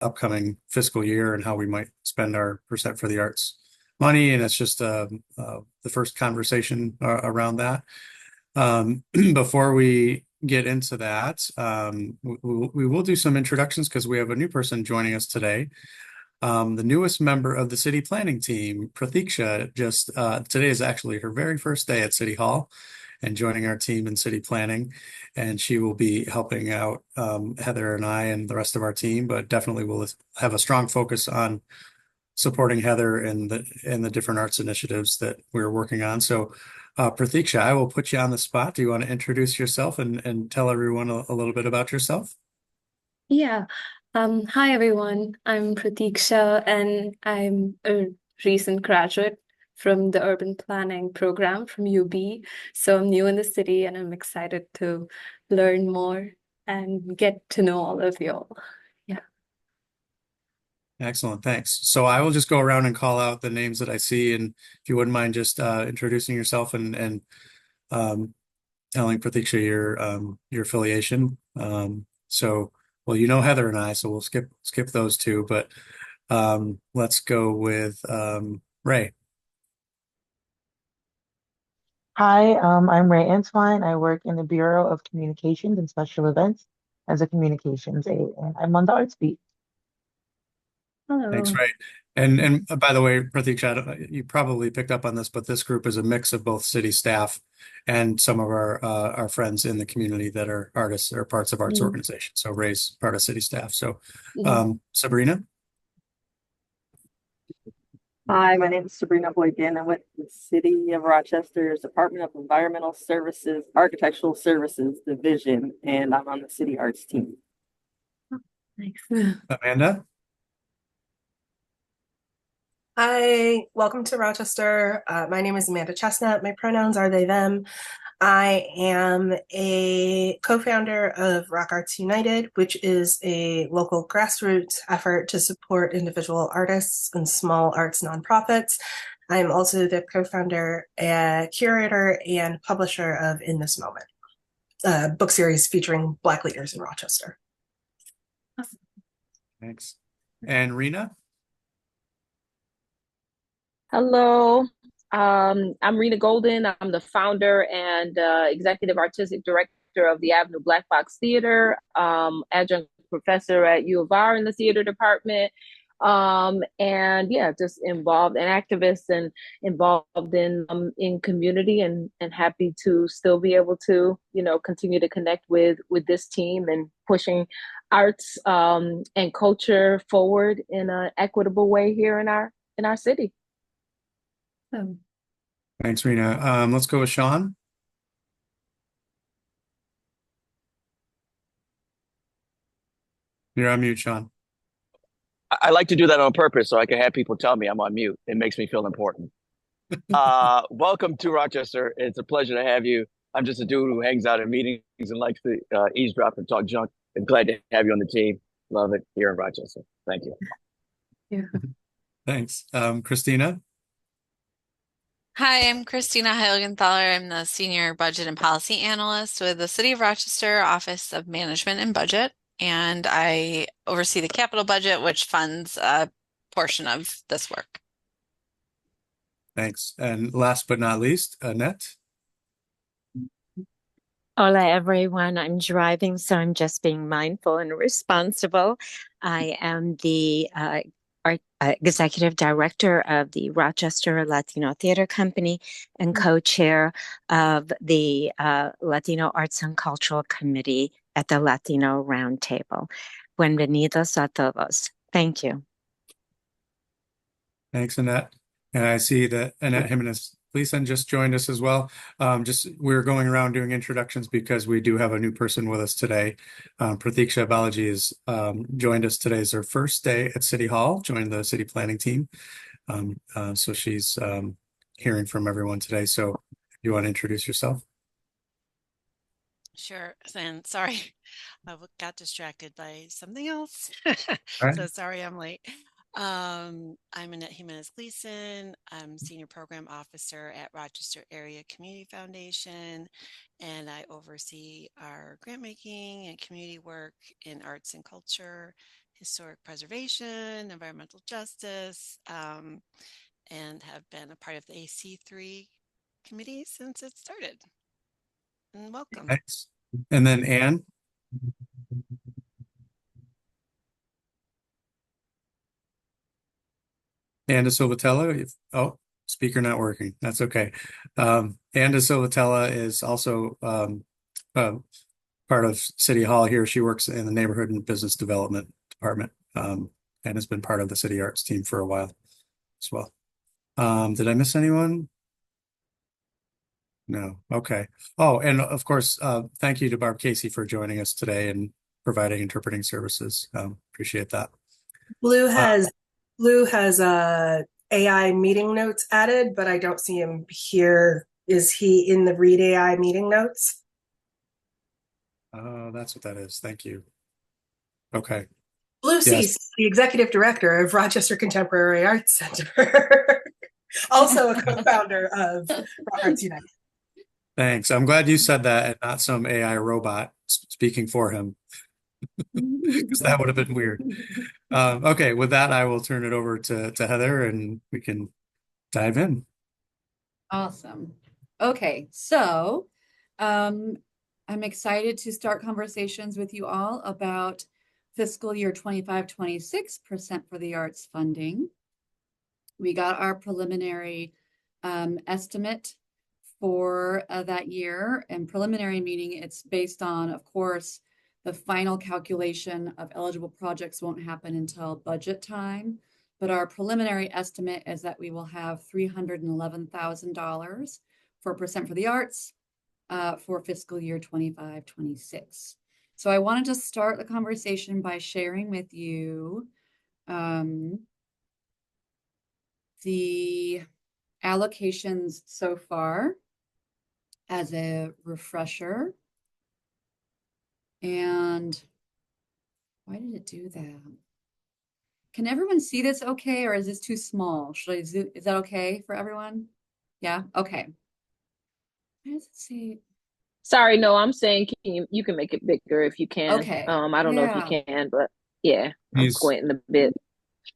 upcoming fiscal year and how we might spend our percent for the arts money. And it's just the first conversation around that. Before we get into that, we will do some introductions because we have a new person joining us today. The newest member of the city planning team, Pratiksha, just today is actually her very first day at City Hall and joining our team in city planning. And she will be helping out Heather and I and the rest of our team, but definitely will have a strong focus on supporting Heather in the different arts initiatives that we're working on. So, Pratiksha, I will put you on the spot. Do you want to introduce yourself and tell everyone a little bit about yourself? Yeah. Hi everyone. I'm Pratiksha and I'm a recent graduate from the urban planning program from UB. So I'm new in the city and I'm excited to learn more and get to know all of y'all. Yeah. Excellent, thanks. So I will just go around and call out the names that I see, and if you wouldn't mind just introducing yourself and um, telling Pratiksha your affiliation. So, well, you know Heather and I, so we'll skip those two, but let's go with Ray. Hi, I'm Ray Antoine. I work in the Bureau of Communications and Special Events as a communications aide, and I'm on the arts beat. Thanks, Hello. Ray. And by the way, Pratiksha, you probably picked up on this, but this group is a mix of both city staff and some of our friends in the community that are artists or parts of arts Mm, organizations. So Ray's part of city staff. So mm. Sabrina. Hi, my name is Sabrina Boykin. I'm with the City of Rochester's Department of Environmental Services, Architectural Services Division, and I'm on the city arts team. Nice. Amanda. Hi, welcome to Rochester. My name is Amanda Chestnut. My pronouns are they, them. I am a co-founder of Rock Arts United, which is a local grassroots effort to support individual artists and small arts nonprofits. I am also the co-founder, curator, and publisher of In This Moment, a book series featuring Black leaders in Rochester. Awesome. Thanks. And Rena. Hello. I'm Rena Golden. I'm the founder and executive artistic director of the Avenue Black Box Theater, adjunct professor at U of R in the theater department. And yeah, just involved and activist and involved in community and happy to still be able to, continue to connect with this team and pushing arts and culture forward in an equitable way here in our city. Um, Thanks, Rena. Let's go with Sean. You're on mute, Sean. I like to do that on purpose so I can have people tell me I'm on mute. It makes me feel important. Welcome to Rochester. It's a pleasure to have you. I'm just a dude who hangs out in meetings and likes to eavesdrop and talk junk. I'm glad to have you on the team. Love it here in Rochester. Thank you. yeah. Thanks. Christina. Hi, I'm Christina Heilgenthaler. I'm the Senior Budget and Policy Analyst with the City of Rochester Office of Management and Budget, and I oversee the capital budget, which funds a portion of this work. Thanks. And last but not least, Annette. Hola, everyone. I'm driving, so I'm just being mindful and responsible. I am the executive director of the Rochester Latino Theater Company and co-chair of the Latino Arts and Cultural Committee at the Latino Roundtable. Bienvenidos a todos. Thank you. Thanks, Annette. And I see that Annette Jimenez Gleason just joined us as well. We're going around doing introductions because we do have a new person with us today. Pratiksha Balaji has joined us today as her first day at City Hall, joined the city planning team. So she's hearing from everyone today. So you want to introduce yourself? Sure. And sorry, I got distracted by something else. All right. So sorry I'm late. I'm Annette Jimenez Gleason. I'm Senior Program Officer at Rochester Area Community Foundation, and I oversee our grant making and community work in arts and culture historic preservation, environmental justice, and have been a part of the AC3 committee since it started. And welcome. Thanks. And then Anne. Anne De Silvatella. Oh, speaker not working. That's okay. Anne De Silvatella is also part of City Hall here. She works in the neighborhood and business development department, and has been part of the City Arts team for a while as well. Did I miss anyone? No. Okay. Oh, and of course, thank you to Barb Casey for joining us today and providing interpreting services. Appreciate that. Blue has AI meeting notes added, but I don't see him here. Is he in the Read AI meeting notes? Oh, that's what that is. Thank you. Okay. Blue Cease, the executive director of Rochester Contemporary Arts Center, also a co-founder of Rock Arts United. Thanks. I'm glad you said that and not some AI robot speaking for him, because that would have been weird. Okay, with that, I will turn it over to Heather and we can dive in. Awesome. Okay, so I'm excited to start conversations with you all about fiscal year 25-26% for the arts funding. We got our preliminary estimate for that year, and preliminary meaning it's based on, of course, the final calculation of eligible projects won't happen until budget time, but our preliminary estimate is that we will have $311,000 for percent for the arts for fiscal year 25-26. So I wanted to start the conversation by sharing with you the allocations so far as a refresher. And why did it do that? Can everyone see this okay, or is this too small? Should I zoom? Is that okay for everyone? Yeah, okay. Why does it say? Sorry, no, I'm saying you can make it bigger if you can. Okay. I don't know if you can, but yeah, I'm squinting a bit.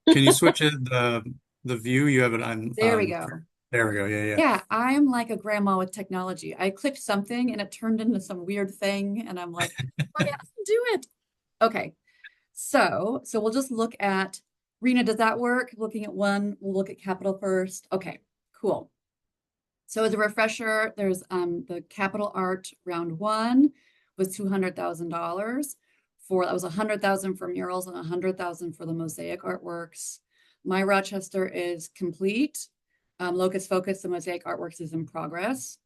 Can you switch it the view? You have it on. There we go. There we go. Yeah. Yeah, I am like a grandma with technology. I clicked something and it turned into some weird thing, and I'm like, I have to do it. Okay, so we'll just look at Rena. Does that work? Looking at one, we'll look at capital first. Okay, cool. So as a refresher, there's the capital art round one was $200,000 for that was $100,000 for murals and $100,000 for the mosaic artworks. My Rochester is complete. Locus Focus, the mosaic artworks is in progress.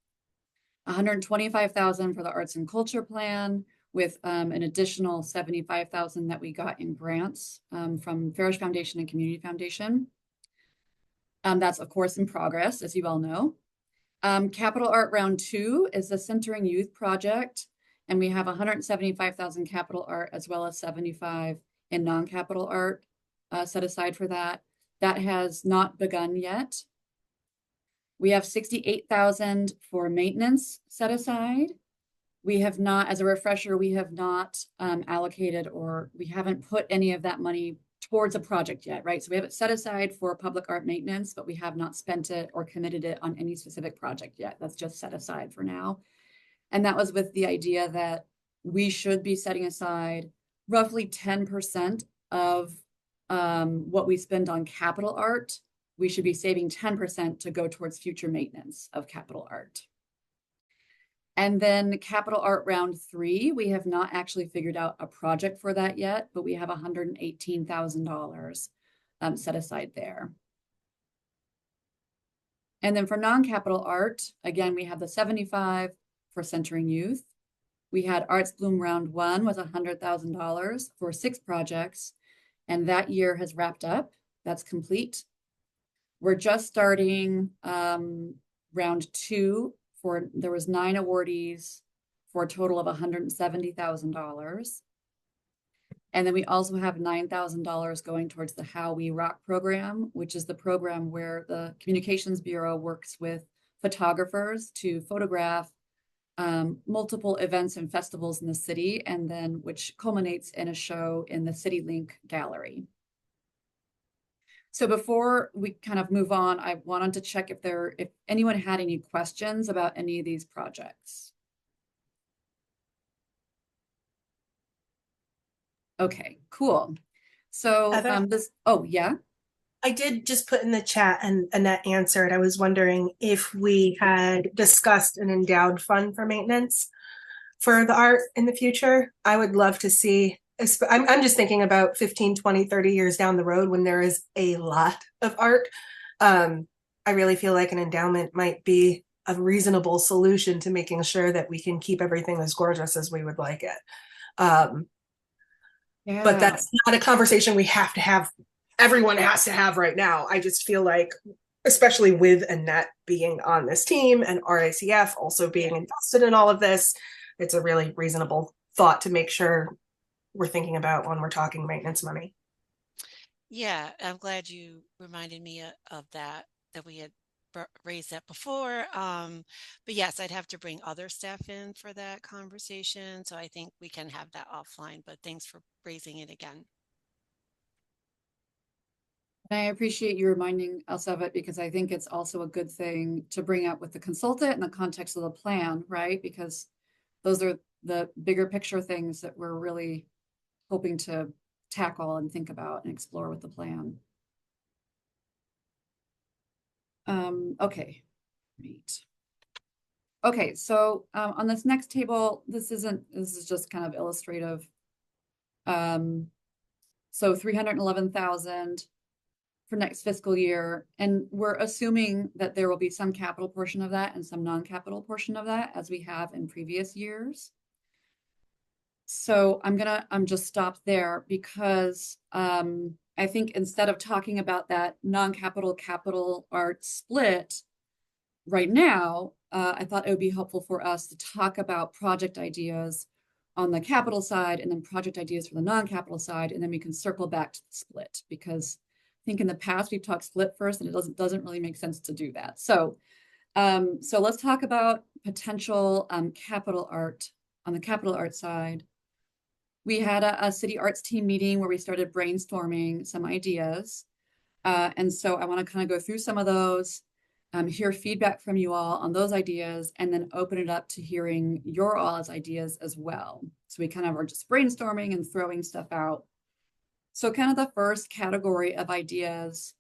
$125,000 for the arts and culture plan, with an additional $75,000 that we got in grants from Farish Foundation and Community Foundation. That's of course in progress, as you all know. Capital Art Round 2 is the Centering Youth project, and we have $175,000 capital art as well as $75,000 in non-capital art set aside for that. That has not begun yet. We have $68,000 for maintenance set aside. We have not, as a refresher, we have not allocated, or we haven't put any of that money towards a project yet, right? So we have it set aside for public art maintenance, but we have not spent it or committed it on any specific project yet. That's just set aside for now. And that was with the idea that we should be setting aside roughly 10% of what we spend on capital art. We should be saving 10% to go towards future maintenance of capital art. And then capital art round 3, we have not actually figured out a project for that yet, but we have $118,000 set aside there. And then for non-capital art, again, we have the 75 for Centering Youth. We had Arts Bloom round 1 was $100,000 for 6 projects, and that year has wrapped up. That's complete. We're just starting round 2 for, there was 9 awardees for a total of $170,000. And then we also have $9,000 going towards the How We Rock program, which is the program where the Communications Bureau works with photographers to photograph multiple events and festivals in the city, and then which culminates in a show in the CityLink Gallery. So before we kind of move on, I wanted to check if anyone had any questions about any of these projects. Okay, cool. So Heather? oh yeah. I did just put in the chat and Annette answered. I was wondering if we had discussed an endowed fund for maintenance for the art in the future. I would love to see, I'm just thinking about 15, 20, 30 years down the road when there is a lot of art. I really feel like an endowment might be a reasonable solution to making sure that we can keep everything as gorgeous as we would like it. But that's not a conversation we have to have. Everyone has to have right now. I just feel like, especially with Annette being on this team and RICF also being invested in all of this, it's a really reasonable thought to make sure we're thinking about when we're talking maintenance money. Yeah, I'm glad you reminded me of that we had raised that before. But yes, I'd have to bring other staff in for that conversation. So I think we can have that offline, but thanks for raising it again. And I appreciate you reminding us of it, because I think it's also a good thing to bring up with the consultant in the context of the plan, right? Because those are the bigger picture things that we're really hoping to tackle and think about and explore with the plan. Okay, great. Okay, so on this next table, this is just kind of illustrative. So 311,000 for next fiscal year, and we're assuming that there will be some capital portion of that and some non-capital portion of that, as we have in previous years. So I'm just stop there, because I think instead of talking about that non-capital capital art split right now, I thought it would be helpful for us to talk about project ideas on the capital side and then project ideas for the non-capital side, and then we can circle back to the split, because I think in the past we've talked split first, and it doesn't really make sense to do that. So let's talk about potential capital art on the capital art side. We had a city arts team meeting where we started brainstorming some ideas. And so I want to kind of go through some of those, hear feedback from you all on those ideas, and then open it up to hearing your all's ideas as well. So we kind of are just brainstorming and throwing stuff out. So kind of the first category of ideas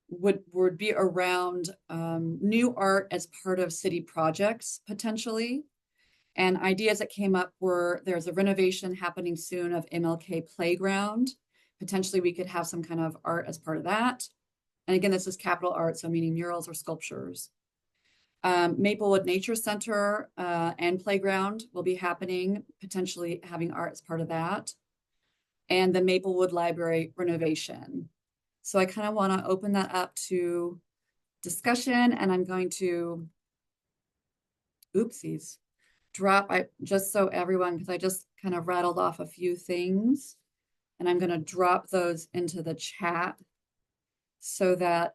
would be around new art as part of city projects, potentially. And ideas that came up were, there's a renovation happening soon of MLK Playground. Potentially we could have some kind of art as part of that. And again, this is capital art, so meaning murals or sculptures. Maplewood Nature Center and Playground will be happening, potentially having art as part of that. And the Maplewood Library renovation. So I kind of want to open that up to discussion, and I'm going to, oopsies, just so everyone, because I just kind of rattled off a few things, and I'm going to drop those into the chat so that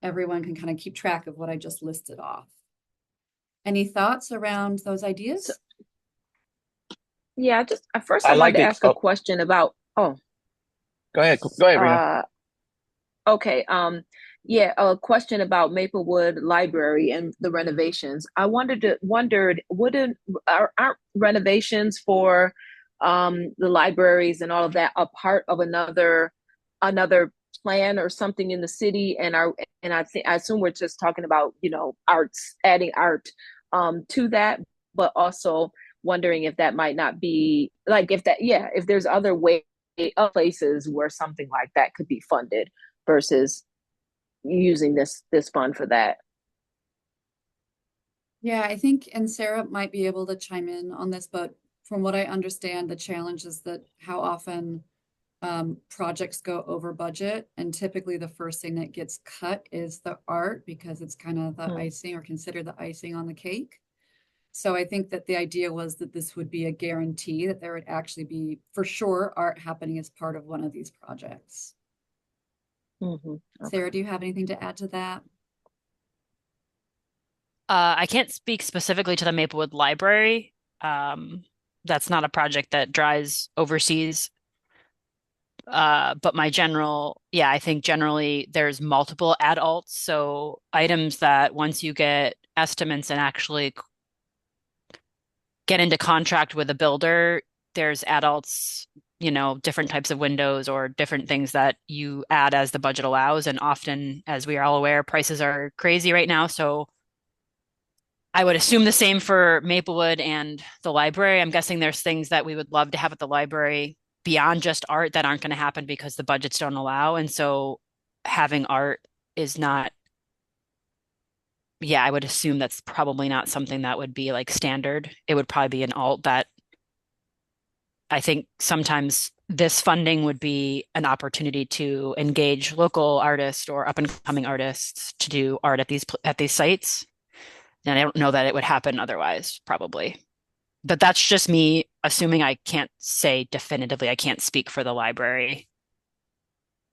everyone can kind of keep track of what I just listed off. Any thoughts around those ideas? Yeah, just first I wanted to ask a question about, Go ahead, Rena. Okay, yeah, a question about Maplewood Library and the renovations. I wondered, wouldn't aren't renovations for the libraries and all of that a part of another plan or something in the city? And I assume we're just talking about, arts, adding art to that, but also wondering if that might not be like, if there's other places where something like that could be funded versus using this fund for that. Yeah, I think, and Sarah might be able to chime in on this, but from what I understand, the challenge is that how often projects go over budget, and typically the first thing that gets cut is the art, because it's kind of the icing, or considered the icing on the cake. So I think that the idea was that this would be a guarantee that there would actually be, for sure, art happening as part of one of these projects. Okay. Sarah, do you have anything to add to that? I can't speak specifically to the Maplewood Library. That's not a project that drives overseas. But I think generally there's multiple adults. So items that once you get estimates and actually get into contract with a builder, there's adults, different types of windows or different things that you add as the budget allows. And often, as we are all aware, prices are crazy right now. So I would assume the same for Maplewood and the library. I'm guessing there's things that we would love to have at the library beyond just art that aren't going to happen because the budgets don't allow. And so having art is not, I would assume that's probably not something that would be like standard. It would probably be an alt that I think sometimes this funding would be an opportunity to engage local artists or up and coming artists to do art at these sites. And I don't know that it would happen otherwise, probably. But that's just me assuming. I can't say definitively. I can't speak for the library.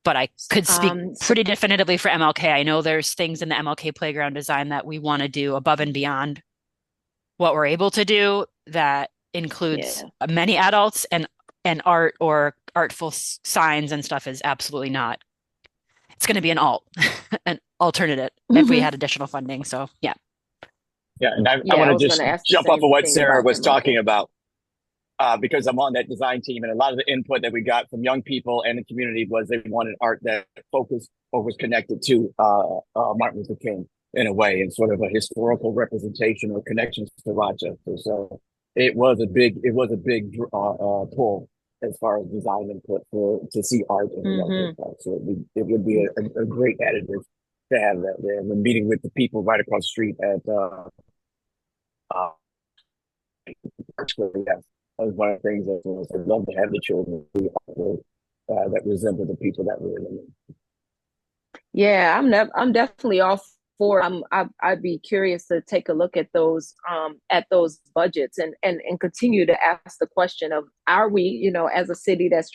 But I could speak pretty definitively for MLK. I know there's things in the MLK playground design that we want to do above and beyond what we're able to do that includes many adults, and art or artful signs and stuff is absolutely not. It's going to be an alternative if we had additional funding. So yeah. Yeah, and I want to just jump off of what Sarah was talking about, because I'm on that design team, and a lot of the input that we got from young people and the community was they wanted art that focused or was connected to Martin Luther King in a way, and sort of a historical representation or connections to Rochester. So it was a big pull as far as design input to see art in the park. So it would be a great additive to have that there. And we're meeting with the people right across the street at that was one of the things that I'd love to have the children that resemble the people that we're in. Yeah, I'm definitely all for. I'd be curious to take a look at those budgets and continue to ask the question of, are we, as a city that's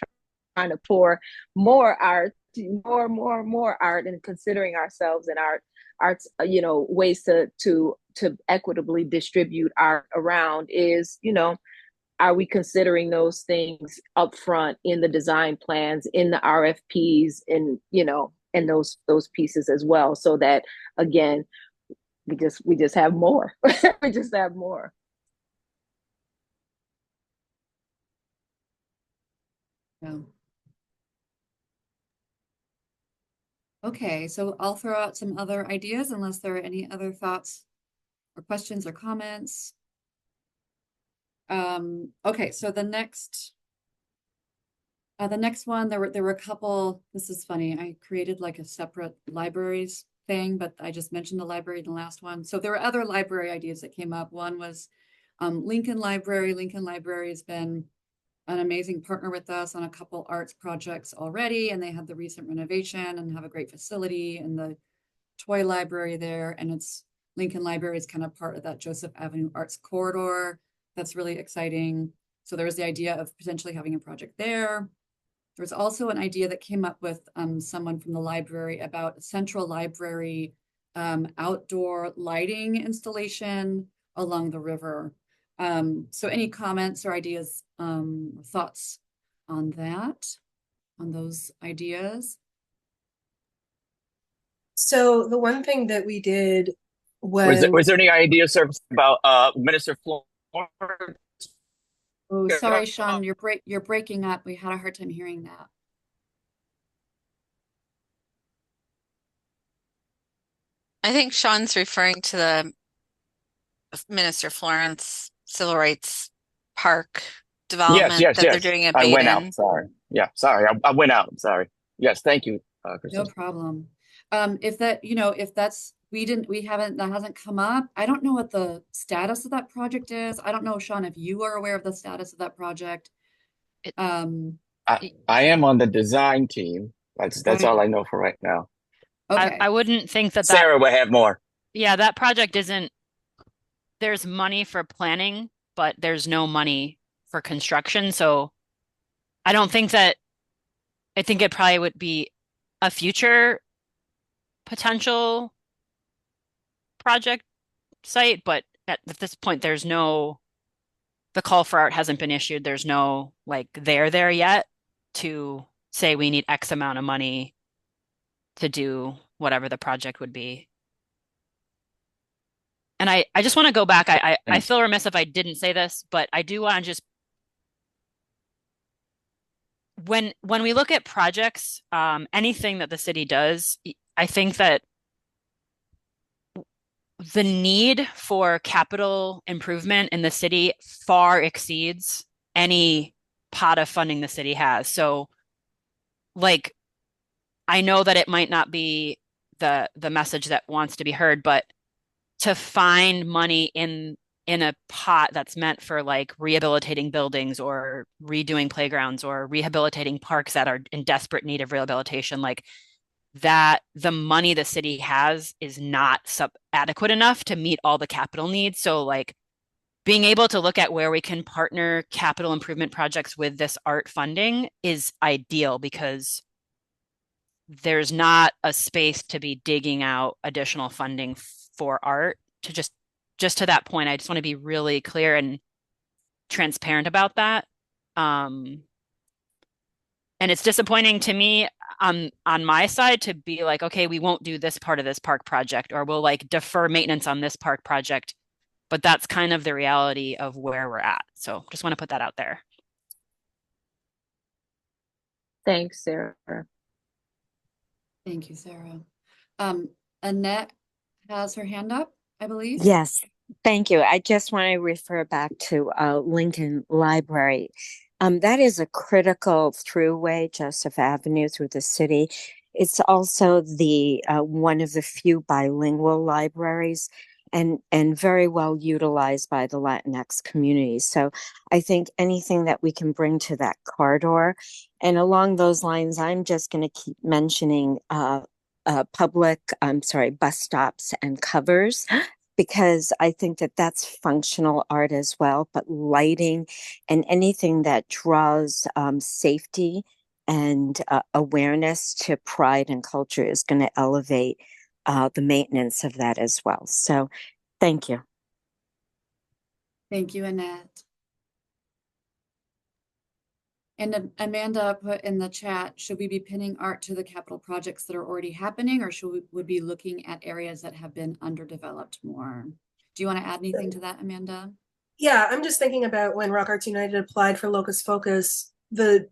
trying to pour more art, more art, and considering ourselves and arts, ways to equitably distribute art around is, are we considering those things up front in the design plans, in the RFPs, and those pieces as well, so that again we just have more. We just have more. Yeah. Okay, so I'll throw out some other ideas unless there are any other thoughts or questions or comments. Okay, so the next one, there were a couple. This is funny. I created like a separate libraries thing, but I just mentioned the library in the last one. So there were other library ideas that came up. One was Lincoln Library. Lincoln Library has been an amazing partner with us on a couple arts projects already, and they had the recent renovation and have a great facility and the toy library there. And Lincoln Library is kind of part of that Joseph Avenue Arts Corridor. That's really exciting. So there was the idea of potentially having a project there. There was also an idea that came up with someone from the library about a central library outdoor lighting installation along the river. So any comments or ideas, or thoughts on those ideas? So the one thing that we did was there any idea, sir, about Minister Florence? Oh, sorry, Sean, you're breaking up. We had a hard time hearing that. I think Sean's referring to the Minister Florence Civil Rights Park development yes. that they're doing at I went Baden. out. Sorry. Yeah, sorry. I went out. Sorry. Yes, thank you, Christine. No problem. If that hasn't come up. I don't know what the status of that project is. I don't know, Sean, if you are aware of the status of that project. I am on the design team. That's all I know for right now. Okay. I wouldn't think that Sarah will have more. Yeah, that project there's money for planning, but there's no money for construction. So I think it probably would be a future potential project site, but at this point, the call for art hasn't been issued. There's no like there yet to say we need X amount of money to do whatever the project would be. And I just want to go back. I feel remiss if I didn't say this, but I do want to just when we look at projects, anything that the city does, I think that the need for capital improvement in the city far exceeds any pot of funding the city has. So, like, I know that it might not be the message that wants to be heard, but to find money in a pot that's meant for like rehabilitating buildings or redoing playgrounds or rehabilitating parks that are in desperate need of rehabilitation, like that the money the city has is not adequate enough to meet all the capital needs. So like being able to look at where we can partner capital improvement projects with this art funding is ideal, because there's not a space to be digging out additional funding for art. To just to that point, I just want to be really clear and transparent about that. And it's disappointing to me on my side to be like, okay, we won't do this part of this park project, or we'll like defer maintenance on this park project. But that's kind of the reality of where we're at. So just want to put that out there. Thanks, Sarah. Thank you, Sarah. Annette has her hand up, I believe. Yes, thank you. I just want to refer back to Lincoln Library. That is a critical throughway, Joseph Avenue, through the city. It's also the one of the few bilingual libraries, and very well utilized by the Latinx community. So I think anything that we can bring to that corridor, and along those lines, I'm just going to keep mentioning bus stops and covers, because I think that that's functional art as well, but lighting and anything that draws safety and awareness to pride and culture is going to elevate the maintenance of that as well. So thank you. Thank you, Annette. And Amanda put in the chat, should we be pinning art to the capital projects that are already happening, or should we be looking at areas that have been underdeveloped more? Do you want to add anything to that, Amanda? Yeah, I'm just thinking about when Rock Arts United applied for Locus Focus, the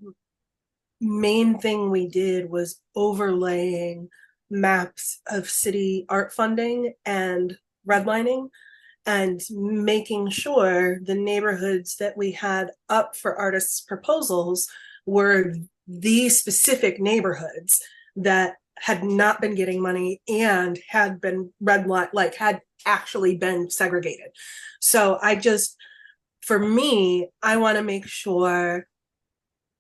main thing we did was overlaying maps of city art funding and redlining, and making sure the neighborhoods that we had up for artists' proposals were the specific neighborhoods that had not been getting money and had been redlined, like had actually been segregated. So for me, I want to make sure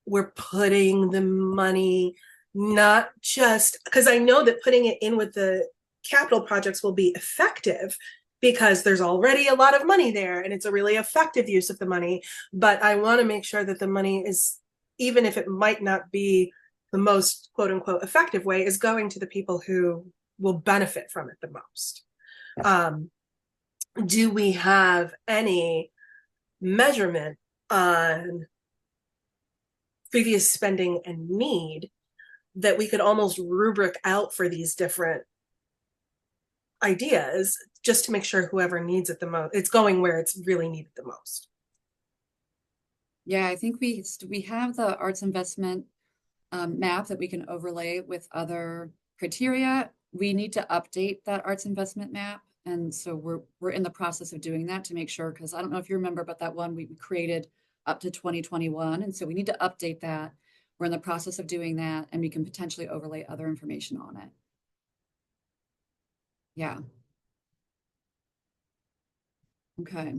we're putting the money, not just because I know that putting it in with the capital projects will be effective, because there's already a lot of money there and it's a really effective use of the money. But I want to make sure that the money is, even if it might not be the most quote unquote effective way, is going to the people who will benefit from it the most. Do we have any measurement on previous spending and need that we could almost rubric out for these different ideas, just to make sure whoever needs it the most, it's going where it's really needed the most? Yeah, I think we have the arts investment map that we can overlay with other criteria. We need to update that arts investment map, and so we're in the process of doing that to make sure, because I don't know if you remember, but that one we created up to 2021, and so we need to update that. We're in the process of doing that, and we can potentially overlay other information on it. Yeah. Okay.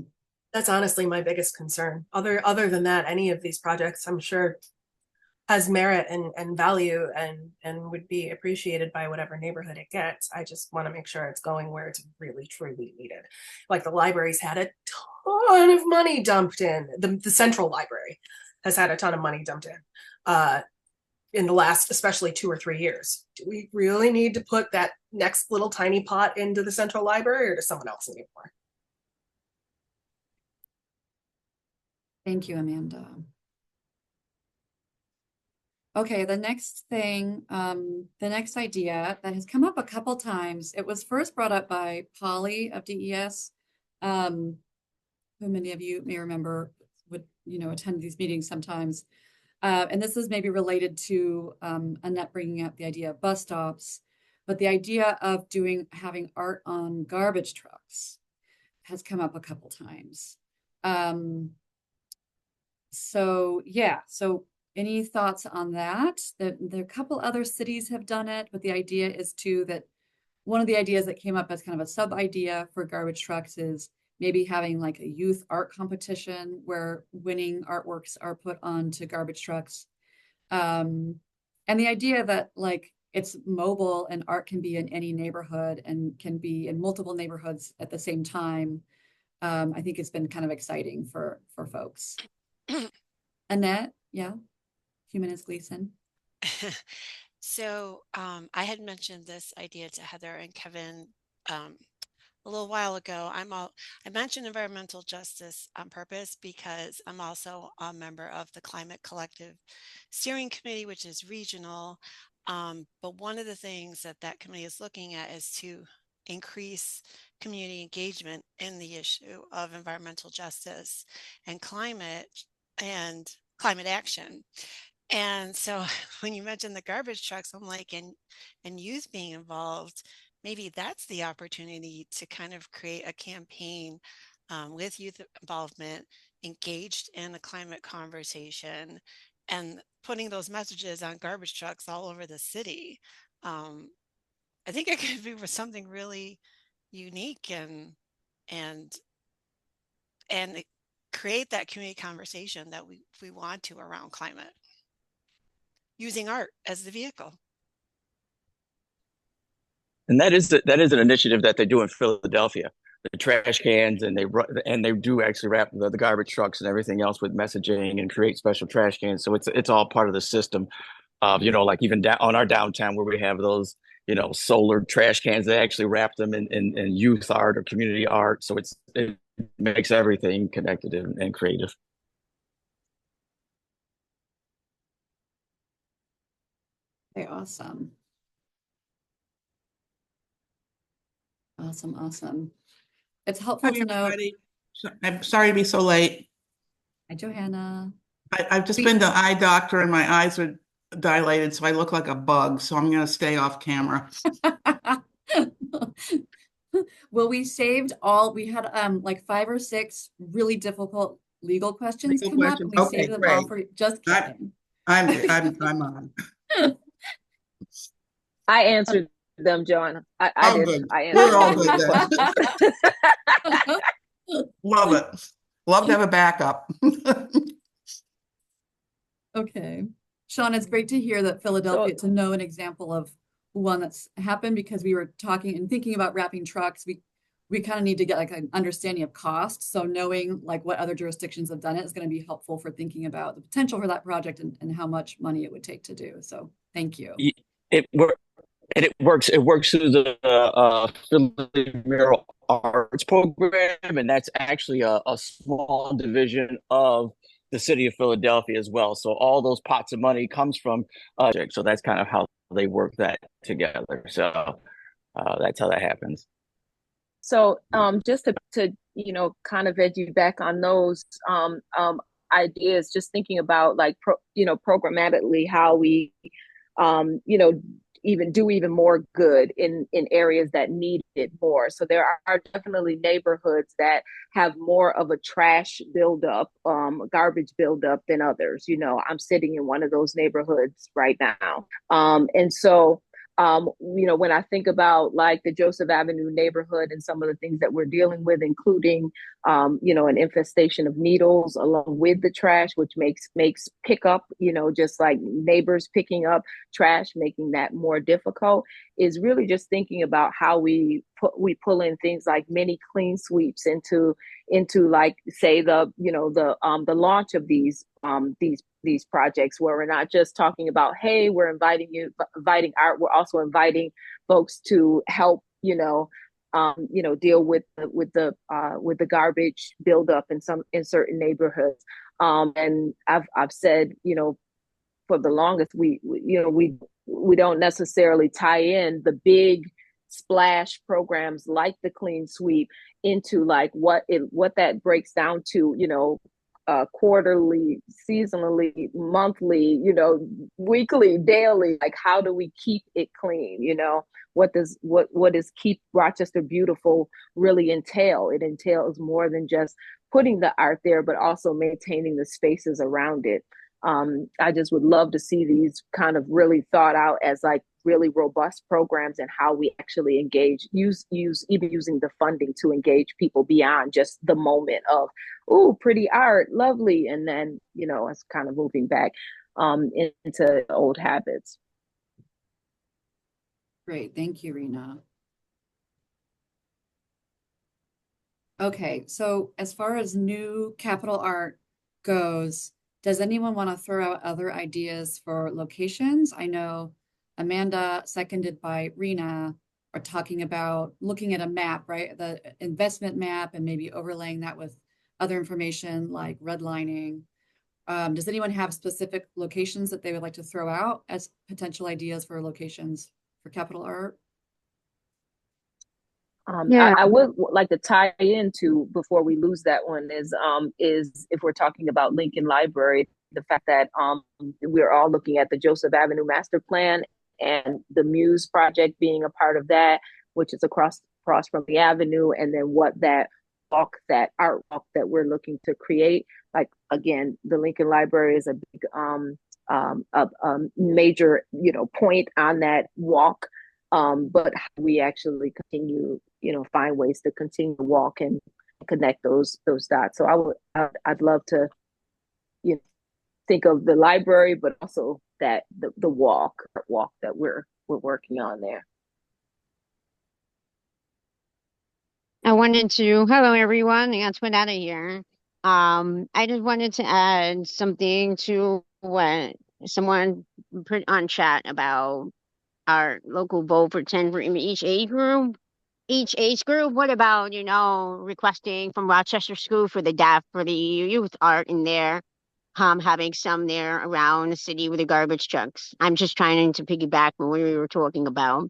That's honestly my biggest concern. Other than that, any of these projects, I'm sure, has merit and value and would be appreciated by whatever neighborhood it gets. I just want to make sure it's going where it's really truly needed. Like the library's had a ton of money dumped in. The central library has had a ton of money dumped in the last, especially 2 or 3 years. Do we really need to put that next little tiny pot into the central library, or does someone else need more? Thank you, Amanda. Okay, the next thing, the next idea that has come up a couple times. It was first brought up by Polly of DES, who many of you may remember would, attend these meetings sometimes. And this is maybe related to Annette bringing up the idea of bus stops, but the idea of having art on garbage trucks has come up a couple times. So any thoughts on that? There are a couple other cities have done it, but the idea is too that one of the ideas that came up as kind of a sub idea for garbage trucks is maybe having like a youth art competition where winning artworks are put onto garbage trucks. And the idea that like it's mobile and art can be in any neighborhood and can be in multiple neighborhoods at the same time. I think it's been kind of exciting for folks. Annette, yeah, Humanist Gleason. So I had mentioned this idea to Heather and Kevin a little while ago. I mentioned environmental justice on purpose because I'm also a member of the Climate Collective Steering Committee, which is regional. But one of the things that committee is looking at is to increase community engagement in the issue of environmental justice and climate action. And so when you mentioned the garbage trucks, I'm like, and youth being involved, maybe that's the opportunity to kind of create a campaign with youth involvement, engaged in a climate conversation, and putting those messages on garbage trucks all over the city. I think it could be something really unique and create that community conversation that we want to around climate, using art as the vehicle. And that is an initiative that they do in Philadelphia. The trash cans, and they do actually wrap the garbage trucks and everything else with messaging and create special trash cans. So it's all part of the system of, like even on our downtown where we have those, solar trash cans, they actually wrap them in youth art or community art. So it makes everything connected and creative. Okay, awesome. Awesome. It's helpful to know. I'm sorry to be so late. Hi, Johanna. I've just been to the eye doctor and my eyes are dilated, so I look like a bug. So I'm going to stay off camera. Well, we had like 5 or 6 really difficult legal questions come up, and we saved them all for just kidding. I'm on. I answered them, Joanna. I did. Good. I We're all good then. Love it. Love to have a backup. Okay. Sean, it's great to hear that Philadelphia, to know an example of one that's happened, because we were talking and thinking about wrapping trucks. We kind of need to get like an understanding of cost. So knowing like what other jurisdictions have done it is going to be helpful for thinking about the potential for that project and how much money it would take to do. So thank you. It works through the Philly Mural Arts Program, and that's actually a small division of the city of Philadelphia as well. So all those pots of money comes from so that's kind of how they work that together. So that's how that happens. So just to kind of edge you back on those ideas, just thinking about like programmatically how we even do even more good in areas that need it more. So there are definitely neighborhoods that have more of a trash buildup, garbage buildup than others. I'm sitting in one of those neighborhoods right now. And so when I think about like the Joseph Avenue neighborhood and some of the things that we're dealing with, including, an infestation of needles along with the trash, which makes pickup, just like neighbors picking up trash, making that more difficult, is really just thinking about how we pull in things like mini clean sweeps into like, say the launch of these projects, where we're not just talking about, hey, we're inviting art, we're also inviting folks to help deal with the garbage buildup in certain neighborhoods. And I've said, you know, for the longest, we don't necessarily tie in the big splash programs like the Clean Sweep into like what that breaks down to, you know, quarterly, seasonally, monthly, you know, weekly, daily. Like, how do we keep it clean? You know, what does Keep Rochester Beautiful really entail? It entails more than just putting the art there, but also maintaining the spaces around it. I just would love to see these kind of really thought out as like really robust programs, and how we actually engage, even using the funding to engage people beyond just the moment of, oh, pretty art, lovely, and then, you know, it's kind of moving back into old habits. Great, thank you, Rena. Okay, so as far as new capital art goes, does anyone want to throw out other ideas for locations? I know Amanda, seconded by Rena, are talking about looking at a map, right? The investment map, and maybe overlaying that with other information like redlining. Does anyone have specific locations that they would like to throw out as potential ideas for locations for capital art? I would like to tie into, before we lose that one, is if we're talking about Lincoln Library, the fact that we're all looking at the Joseph Avenue Master Plan and the Muse project being a part of that, which is across from the avenue, and then what that art walk that we're looking to create. Like, again, the Lincoln Library is a big major, you know, point on that walk. But how we actually continue, you know, find ways to continue to walk and connect those dots. So I'd love to, you know, think of the library, but also that the walk that we're working on there. Hello everyone, Antoinette here. I just wanted to add something to what someone put on chat about our local vote for 10 for each age group. What about, requesting from Rochester School for the youth art in there, having some there around the city with the garbage trucks. I'm just trying to piggyback on what we were talking about.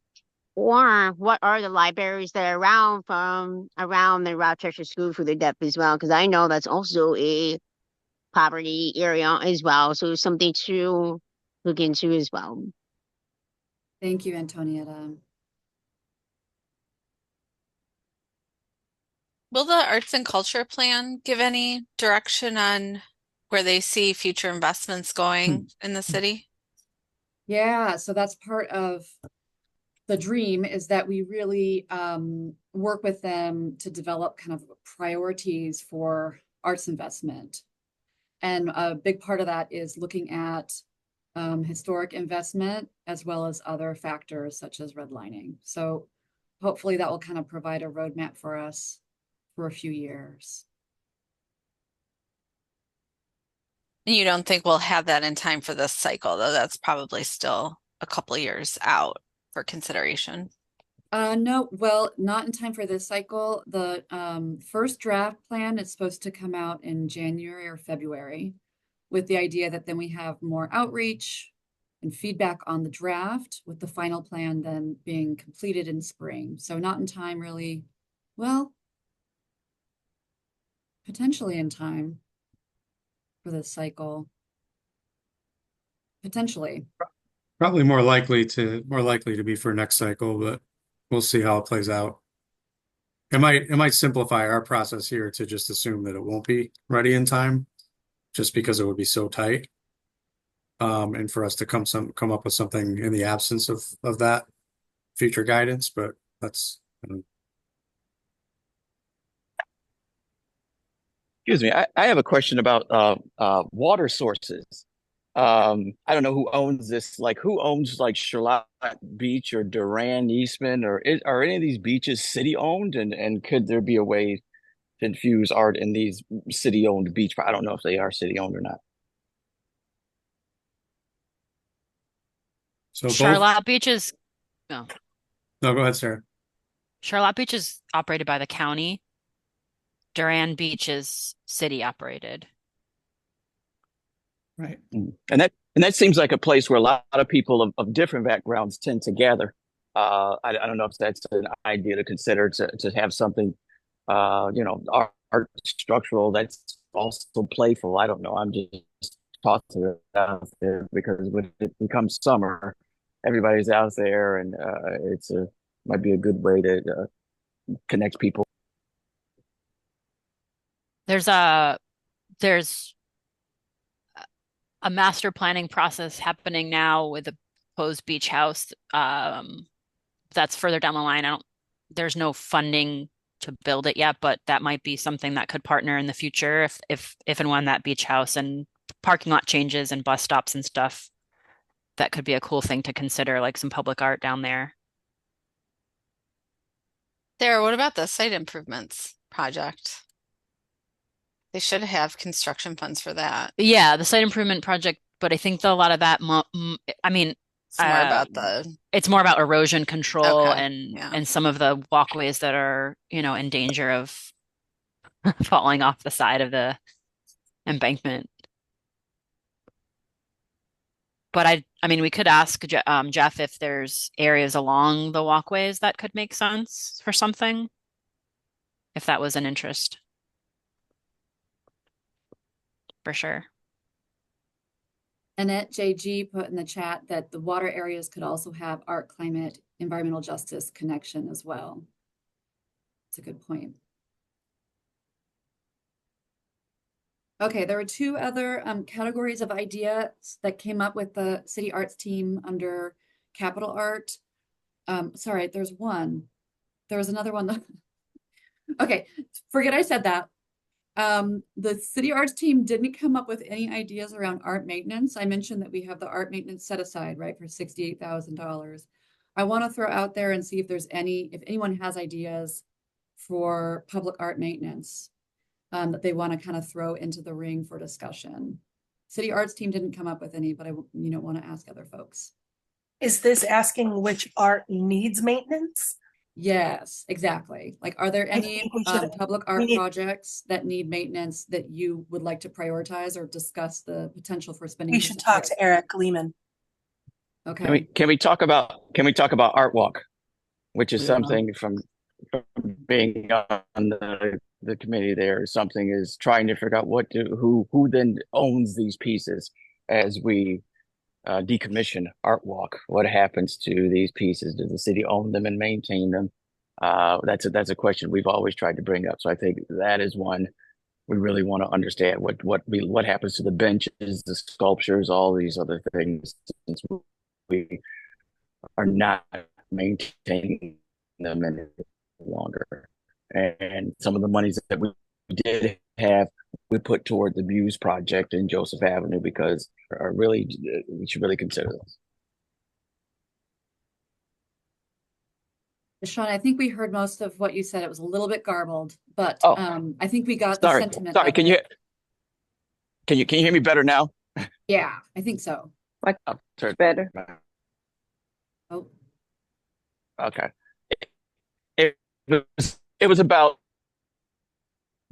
Or what are the libraries that are around the Rochester School for the Deaf as well? Because I know that's also a poverty area as well. So something to look into as well. Thank you, Antonietta. Will the Arts and Culture Plan give any direction on where they see future investments going in the city? Yeah, so that's part of the dream, is that we really work with them to develop kind of priorities for arts investment. And a big part of that is looking at historic investment as well as other factors such as redlining. So hopefully that will kind of provide a roadmap for us for a few years. You don't think we'll have that in time for this cycle, though? That's probably still a couple of years out for consideration. No, well, not in time for this cycle. The first draft plan is supposed to come out in January or February, with the idea that then we have more outreach and feedback on the draft, with the final plan then being completed in spring. So not in time, really. Well, potentially in time for this cycle. Potentially. Probably more likely to be for next cycle, but we'll see how it plays out. It might simplify our process here to just assume that it won't be ready in time, just because it would be so tight. And for us to come up with something in the absence of that future guidance, but that's Excuse me, I have a question about water sources. I don't know who owns this. Like, who owns like Charlotte Beach or Duran Eastman, or are any of these beaches city owned? And could there be a way to infuse art in these city owned beach? I don't know if they are city owned or not. so Charlotte Beach is no. No, go ahead, Sarah. Charlotte Beach is operated by the county. Duran Beach is city operated. Right. And that seems like a place where a lot of people of different backgrounds tend to gather. I don't know if that's an idea to consider to have something, art structural that's also playful. I don't know. I'm just tossing it out there because when it becomes summer, everybody's out there, and might be a good way to connect people. There's a master planning process happening now with a proposed beach house. That's further down the line. There's no funding to build it yet, but that might be something that could partner in the future if and when that beach house and parking lot changes and bus stops and stuff. That could be a cool thing to consider, like some public art down there. Sarah, what about the site improvements project? They should have construction funds for that. Yeah, the site improvement project, but I think a lot of that, I mean, It's more about it's more about erosion control Okay, and some of the walkways that are, in danger of falling off the side of the embankment. But I mean, we could ask Jeff if there's areas along the walkways that could make sense for something, if that was an interest. For sure. Annette JG put in the chat that the water areas could also have art, climate, environmental justice connection as well. It's a good point. Okay, there were two other categories of ideas that came up with the city arts team under capital art. Sorry, there's one. There was another one. Okay, forget I said that. The city arts team didn't come up with any ideas around art maintenance. I mentioned that we have the art maintenance set aside, right, for $68,000. I want to throw out there and see if anyone has ideas for public art maintenance that they want to kind of throw into the ring for discussion. City arts team didn't come up with any, but I want to ask other folks. Is this asking which art needs maintenance? Yes, exactly. Like, are there any public art projects that need maintenance that you would like to prioritize or discuss the potential for spending? We should talk to Eric Lehman. Okay. Can we talk about Art Walk, which is something from being on the committee there, something is trying to figure out who then owns these pieces as we decommission Art Walk. What happens to these pieces? Does the city own them and maintain them? That's a question we've always tried to bring up. So I think that is one we really want to understand what happens to the benches, the sculptures, all these other things, since we are not maintaining them any longer. And some of the monies that we did have, we put toward the Muse project in Joseph Avenue because we should really consider those. Sean, I think we heard most of what you said. It was a little bit garbled, but I think we got Sorry. the sentiment. Sorry, can you hear me better now? Yeah, I think so. Better. Oh. Okay. It was about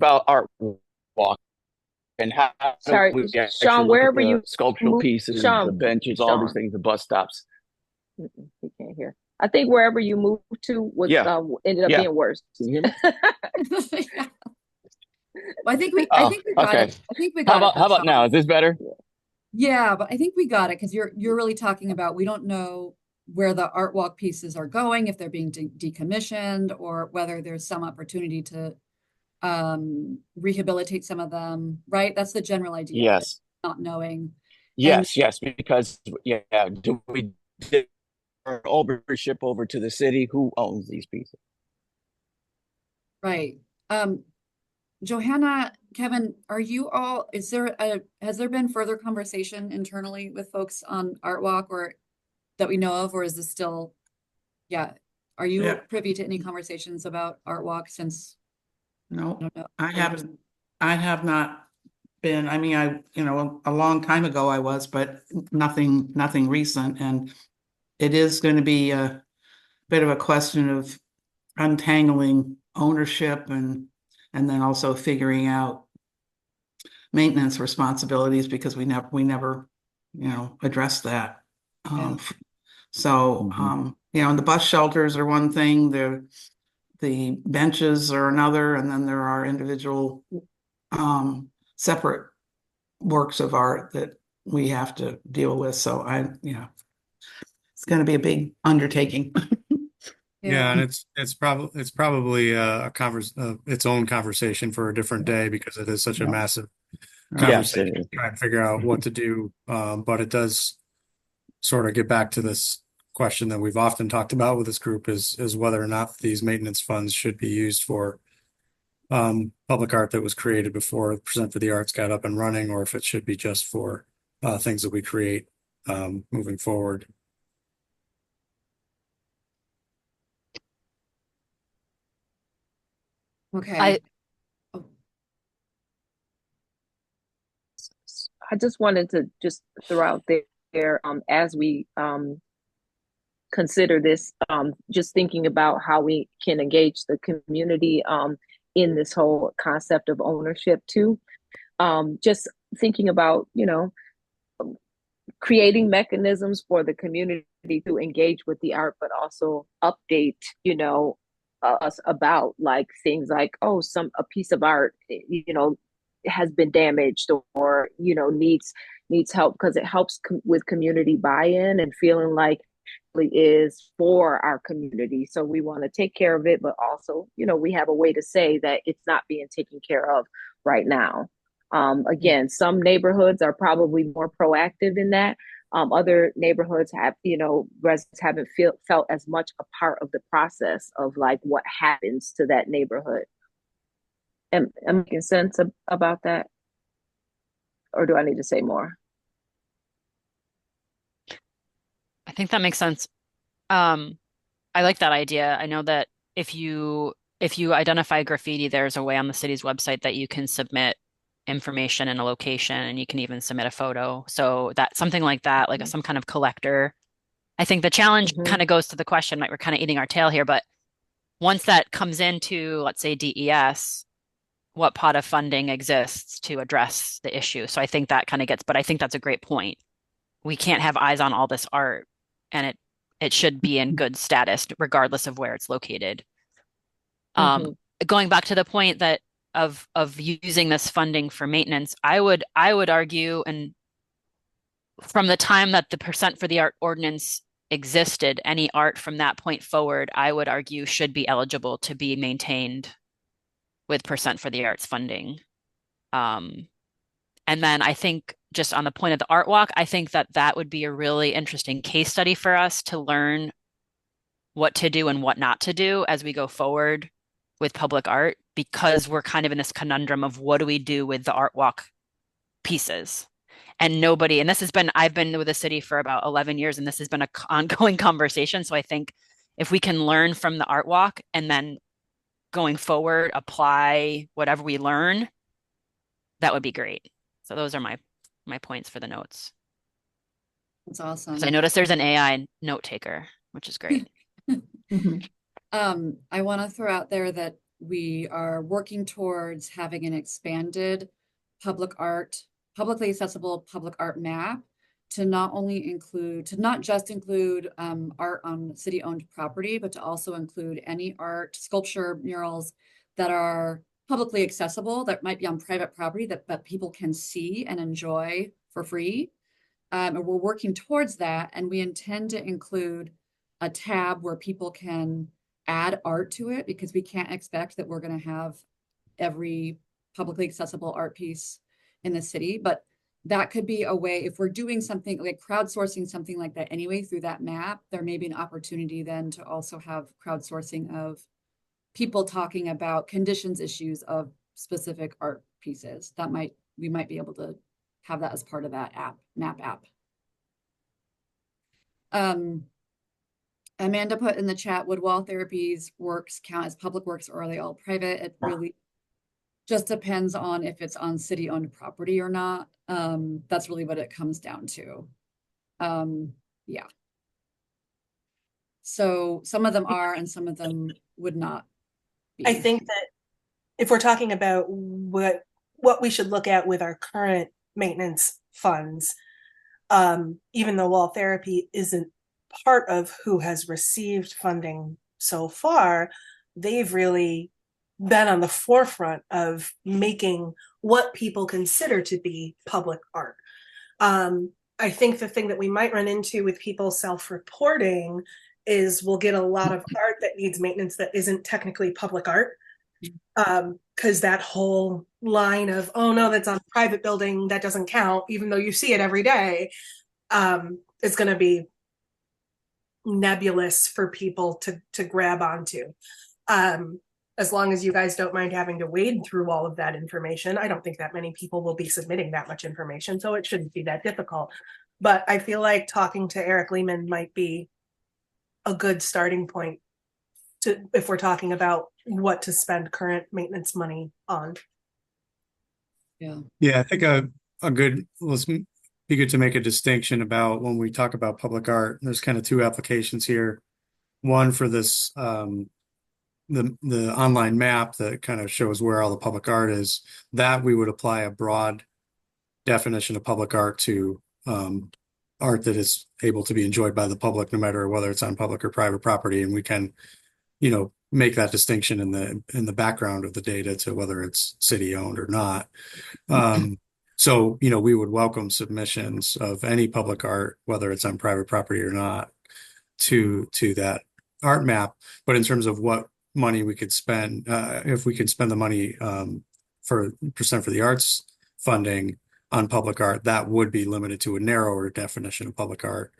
Art Walk and how Sorry, we Sean, wherever you sculptural move, pieces, Sean, the benches, all these things, the bus stops. He can't hear. I think wherever you moved to was ended up being worse. Can you hear me? Well, I think we got it. I think we got it. How about now? Is this better? Yeah, but I think we got it because you're really talking about we don't know where the art walk pieces are going, if they're being decommissioned, or whether there's some opportunity to rehabilitate some of them, right? That's the general idea. Yes. Not knowing. Yes, because do we ownership over to the city? Who owns these pieces? Right. Johanna, Kevin, has there been further conversation internally with folks on Art Walk or that we know of, or is this still, are you privy to any conversations about Art Walk since? No, I have not been. I mean, a long time ago I was, but nothing recent. And it is going to be a bit of a question of untangling ownership and then also figuring out maintenance responsibilities because we never, addressed that. So, and the bus shelters are one thing, the benches are another, and then there are individual separate works of art that we have to deal with. So it's going to be a big undertaking. Yeah, and it's probably its own conversation for a different day because it is such a massive Yes, conversation to try and figure out what to do. But it does sort of get back to this question that we've often talked about with this group is whether or not these maintenance funds should be used for public art that was created before Percent for the Arts got up and running, or if it should be just for things that we create moving forward. Okay. I just wanted to just throw out there, as we consider this, just thinking about how we can engage the community in this whole concept of ownership too. Just thinking about, creating mechanisms for the community to engage with the art, but also update, us about like things like, oh, a piece of art, has been damaged or, needs help, because it helps with community buy-in and feeling like it is for our community. So we want to take care of it, but also, we have a way to say that it's not being taken care of right now. Again, some neighborhoods are probably more proactive in that. Other neighborhoods have, residents haven't felt as much a part of the process of like what happens to that neighborhood. Am I making sense about that? Or do I need to say more? I think that makes sense. I like that idea. I know that if you identify graffiti, there's a way on the city's website that you can submit information and a location, and you can even submit a photo. So that something like that, like some kind of collector. I think the challenge kind of goes to the question, right? We're kind of eating our tail here, but once that comes into, let's say, DES, what pot of funding exists to address the issue? So I think that kind of gets, but I think that's a great point. We can't have eyes on all this art, and it should be in good status regardless of where it's located. Going back to the point that of using this funding for maintenance, I would argue, and from the time that the Percent for the Art ordinance existed, any art from that point forward, I would argue should be eligible to be maintained with Percent for the Arts funding. And then I think just on the point of the art walk, I think that would be a really interesting case study for us to learn what to do and what not to do as we go forward with public art, because we're kind of in this conundrum of what do we do with the art walk pieces. And I've been with the city for about 11 years, and this has been an ongoing conversation. So I think if we can learn from the art walk and then going forward, apply whatever we learn, that would be great. So those are my points for the notes. That's awesome. So I noticed there's an AI note taker, which is great. I want to throw out there that we are working towards having an expanded publicly accessible public art map to not just include art on city-owned property, but to also include any art, sculpture, murals that are publicly accessible, that might be on private property that people can see and enjoy for free. And we're working towards that, and we intend to include a tab where people can add art to it, because we can't expect that we're going to have every publicly accessible art piece in the city. But that could be a way, if we're doing something like crowdsourcing something like that anyway through that map, there may be an opportunity then to also have crowdsourcing of people talking about conditions issues of specific art pieces. We might be able to have that as part of that map app. Amanda put in the chat, would Wall Therapy's works count as public works, or are they all private? It really just depends on if it's on city-owned property or not. That's really what it comes down to. Yeah. So some of them are, and some of them would not be. I think that if we're talking about what what we should look at with our current maintenance funds. Even though wall therapy isn't part of who has received funding so far, they've really been on the forefront of making what people consider to be public art. I think the thing that we might run into with people self-reporting is we'll get a lot of art that needs maintenance that isn't technically public art. Because that whole line of, oh no, that's on a private building, that doesn't count, even though you see it every day, is going to be nebulous for people to grab onto. As long as you guys don't mind having to wade through all of that information, I don't think that many people will be submitting that much information, so it shouldn't be that difficult. But I feel like talking to Eric Lehman might be a good starting point if we're talking about what to spend current maintenance money on. Yeah, I think let's be good to make a distinction about when we talk about public art. There's kind of two applications here. One for this, the online map that kind of shows where all the public art is, that we would apply a broad definition of public art to art that is able to be enjoyed by the public, no matter whether it's on public or private property. And we can, make that distinction in the background of the data to whether it's city owned or not. So, we would welcome submissions of any public art, whether it's on private property or not, to that art map. But in terms of what money we could spend, if we could spend the money for percent for the arts funding on public art, that would be limited to a narrower definition of public art.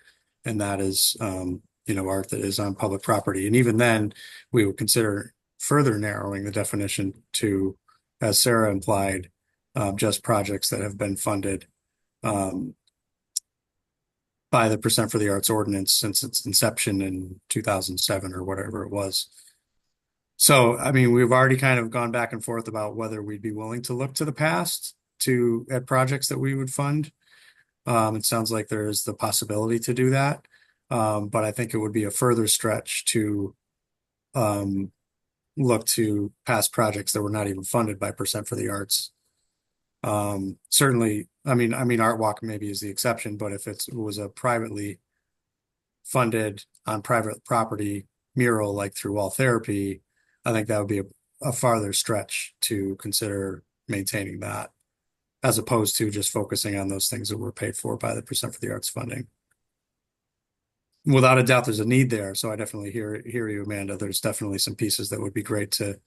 And that is, art that is on public property. And even then, we would consider further narrowing the definition to, as Sarah implied, just projects that have been funded by the Percent for the Arts ordinance since its inception in 2007 or whatever it was. So, I mean, we've already kind of gone back and forth about whether we'd be willing to look to the past at projects that we would fund. It sounds like there is the possibility to do that. But I think it would be a further stretch to look to past projects that were not even funded by Percent for the Arts. Certainly, I mean, Art Walk maybe is the exception, but if it was a privately funded on private property mural, like through Wall Therapy, I think that would be a farther stretch to consider maintaining that, as opposed to just focusing on those things that were paid for by the Percent for the Arts funding. Without a doubt, there's a need there. So I definitely hear you, Amanda. There's definitely some pieces that would be great to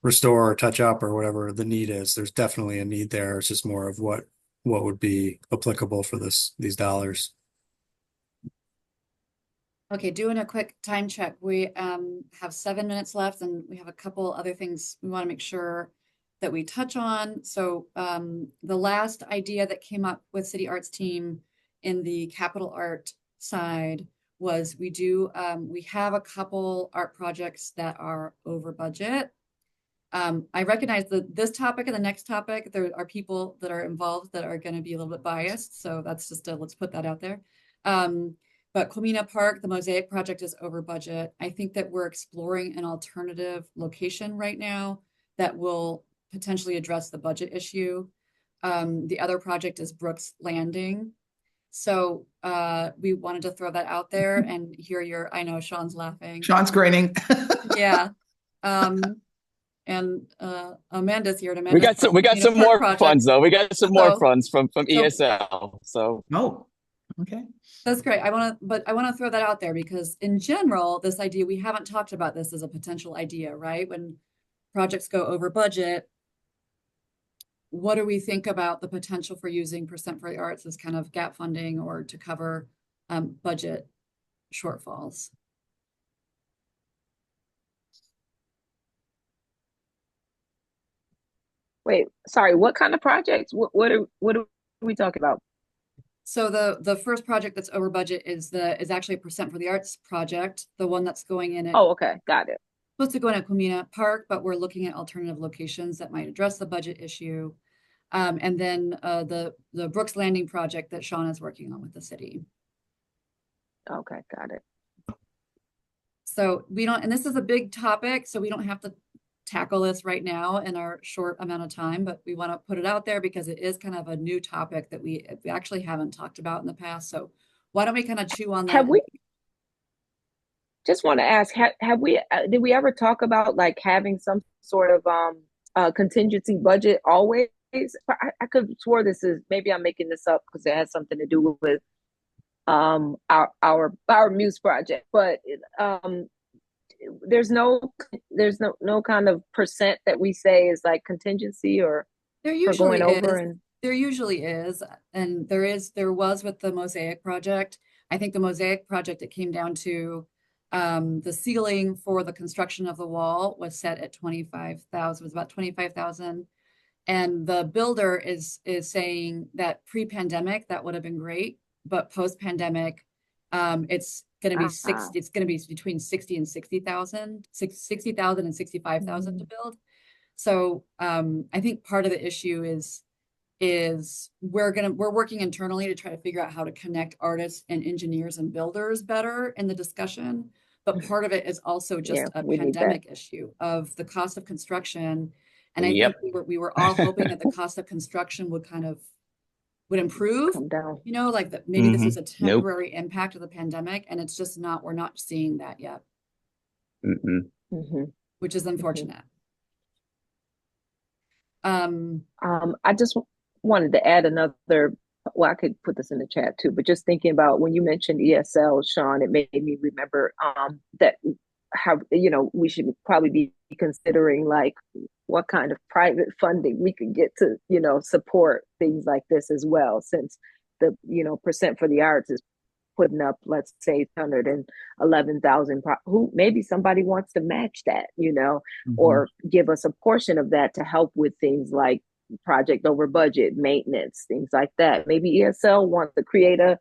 restore or touch up or whatever the need is. There's definitely a need there. It's just more of what would be applicable for these dollars. Okay, doing a quick time check. We have 7 minutes left, and we have a couple other things we want to make sure that we touch on. So the last idea that came up with City Arts team in the capital art side was we have a couple art projects that are over budget. I recognize that this topic and the next topic, there are people that are involved that are going to be a little bit biased. So that's just let's put that out there. But Comina Park, the Mosaic project, is over budget. I think that we're exploring an alternative location right now that will potentially address the budget issue. The other project is Brooks Landing. So we wanted to throw that out there and hear I know Sean's laughing. Sean's grinning. Yeah. And Amanda's here. We got some more funds though. We got some more funds from ESL. So okay. That's great. I want to throw that out there because in general, this idea, we haven't talked about this as a potential idea, right? When projects go over budget, what do we think about the potential for using Percent for the Arts as kind of gap funding or to cover budget shortfalls? Wait, sorry, what kind of projects? What are we talking about? So the first project that's over budget is actually a Percent for the Arts project, the one that's going in at, oh, okay, got it. Supposed to go in at Comina Park, but we're looking at alternative locations that might address the budget issue. And then the Brooks Landing project that Sean is working on with the city. Okay, got it. So we don't, and this is a big topic, so we don't have to tackle this right now in our short amount of time, but we want to put it out there because it is kind of a new topic that we actually haven't talked about in the past. So why don't we kind of chew on that? Have we, just want to ask, have we, did we ever talk about like having some sort of contingency budget always? I could have swore this is, maybe I'm making this up because it has something to do with our Muse project, but there's no kind of percent that we say is like contingency or there for usually going over is. and There usually is, and there was with the Mosaic project. I think the Mosaic project, it came down to the ceiling for the construction of the wall was set at 25,000, was about 25,000. And the builder is saying that pre-pandemic, that would have been great, but post-pandemic, it's going to be it's going to be between 60 and 60,000, 60,000 and 65,000 to build. So I think part of the issue is we're working internally to try to figure out how to connect artists and engineers and builders better in the discussion. But part of it is also just a pandemic issue of the cost of construction. And I think we were all hoping that the cost of construction would improve, you know, like that maybe this is a temporary impact of the pandemic, and it's just not, we're not seeing that yet, which is unfortunate. I just wanted to add another, well, I could put this in the chat too, but just thinking about when you mentioned ESL, Sean, it made me remember that how, you know, we should probably be considering like what kind of private funding we could get to, you know, support things like this as well, since the, you know, percent for the arts is putting up, let's say 111,000, who maybe somebody wants to match that, you know, or give us a portion of that to help with things like project over budget, maintenance, things like that. Maybe ESL wants to create a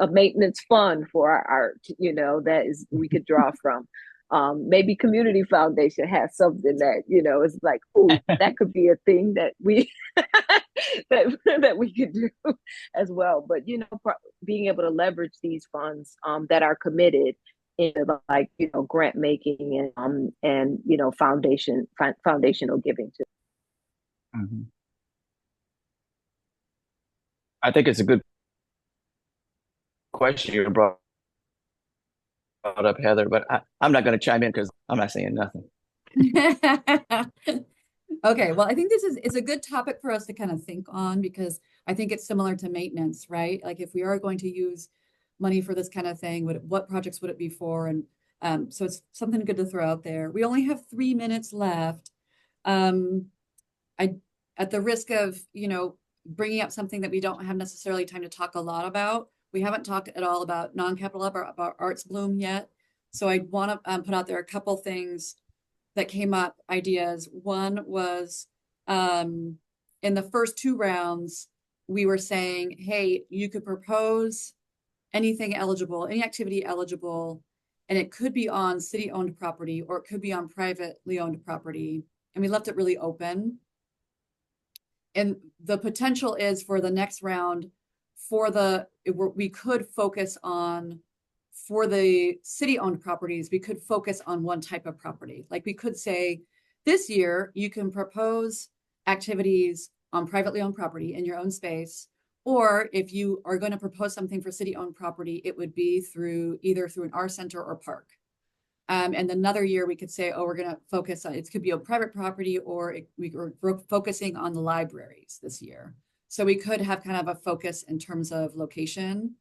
maintenance fund for our art, you know, that is we could draw from. Maybe Community Foundation has something that, you know, is like, oh, that could be a thing that we that we could do as well. But, you know, being able to leverage these funds that are committed into like, you know, grant making and you know, foundational giving too. I think it's a good question you brought up, Heather, but I'm not going to chime in because I'm not saying nothing. Okay, well, I think it's a good topic for us to kind of think on, because I think it's similar to maintenance, right? Like if we are going to use money for this kind of thing, what projects would it be for? And so it's something good to throw out there. We only have 3 minutes left. At the risk of, you know, bringing up something that we don't have necessarily time to talk a lot about, we haven't talked at all about non-capital about Arts Bloom yet. So I want to put out there a couple things that came up, ideas. One was in the first 2 rounds, we were saying, hey, you could propose anything eligible, any activity eligible, and it could be on city-owned property or it could be on privately owned property. And we left it really open. And the potential is for the next round, we could focus on, for the city-owned properties, we could focus on one type of property. Like we could say, this year, you can propose activities on privately owned property in your own space, or if you are going to propose something for city-owned property, it would be either through an art center or park. And another year we could say, oh, we're going to focus on, it could be a private property, or we're focusing on the libraries this year. So we could have kind of a focus in terms of location.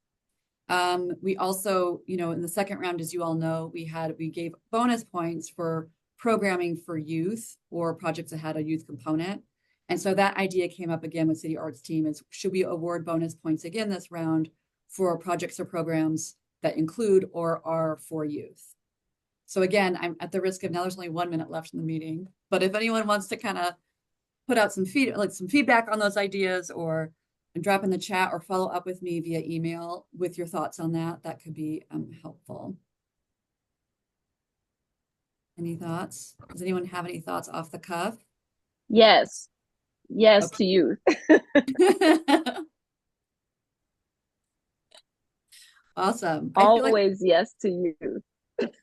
We also, you know, in the second round, as you all know, we gave bonus points for programming for youth or projects that had a youth component. And so that idea came up again with City Arts team is, should we award bonus points again this round for projects or programs that include or are for youth? So again, I'm at the risk of, now there's only 1 minute left in the meeting, but if anyone wants to kind of put out some feedback on those ideas, or drop in the chat or follow up with me via email with your thoughts on that, that could be helpful. Any thoughts? Does anyone have any thoughts off the cuff? Yes. Yes, okay. to you. Awesome. Always yes to you.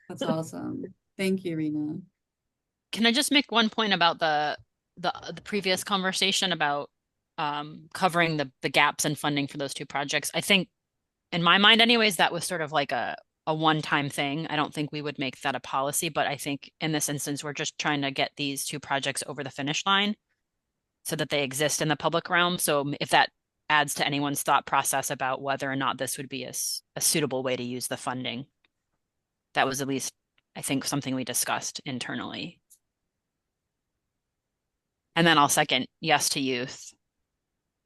That's awesome. Thank you, Rena. Can I just make one point about the previous conversation about covering the gaps in funding for those two projects? I think in my mind anyways, that was sort of like a one-time thing. I don't think we would make that a policy, but I think in this instance, we're just trying to get these two projects over the finish line so that they exist in the public realm. So if that adds to anyone's thought process about whether or not this would be a suitable way to use the funding, that was at least, I think, something we discussed internally. And then I'll second yes to youth,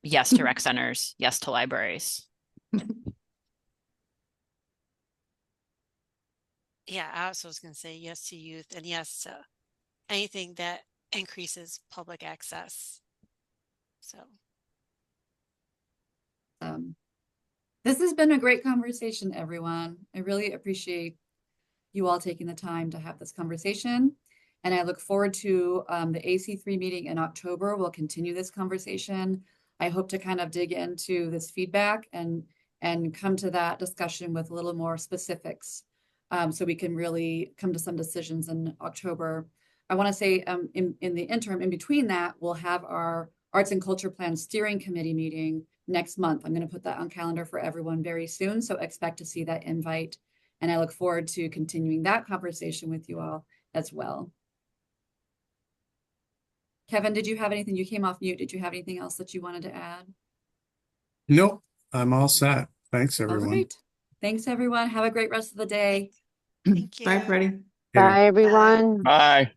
yes to rec centers, yes to libraries. Yeah, I also was going to say yes to youth and yes to anything that increases public access. So. This has been a great conversation, everyone. I really appreciate you all taking the time to have this conversation. And I look forward to the AC3 meeting in October. We'll continue this conversation. I hope to kind of dig into this feedback and come to that discussion with a little more specifics, so we can really come to some decisions in October. I want to say in the interim, in between that, we'll have our Arts and Culture Plan Steering Committee meeting next month. I'm going to put that on calendar for everyone very soon, so expect to see that invite. And I look forward to continuing that conversation with you all as well. Kevin, did you have anything? You came off mute. Did you have anything else that you wanted to add? Nope, I'm all set. Thanks, All everyone. right. Thanks, everyone. Have a great rest of the day. Thank you. Bye, Freddie. Bye, everyone. Bye.